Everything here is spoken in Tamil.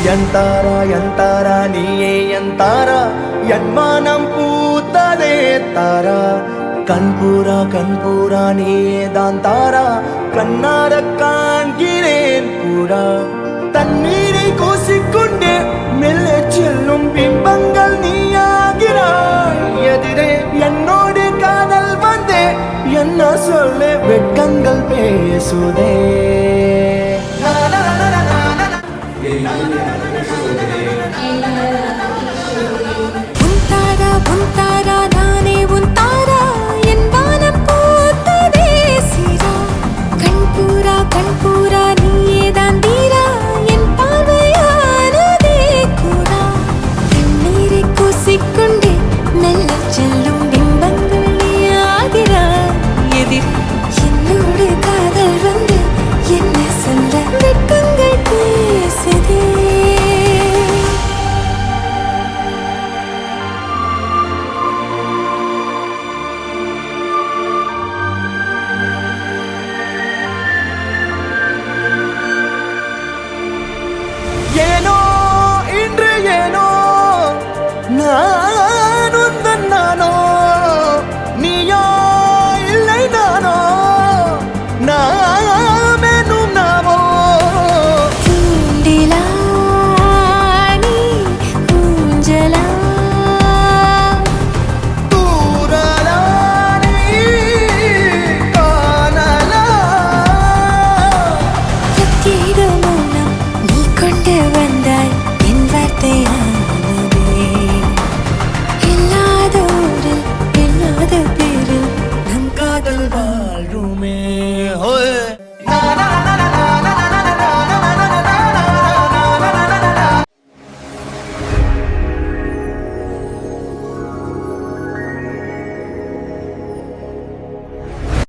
என் தாரா நீயே என் தாரா என் மானம் பூத்ததே தாரா கண்பூரா நீயே தான் தாரா கண்ணார காண்கிறேன் பூரா தண்ணீரை கூசிக்கொண்டே மெல்ல செல்லும் பிம்பங்கள் நீயாகிறாய் எதிரே என்னோடு காதல் வந்தே என்ன சொல்ல வெட்கங்கள் பேசுதே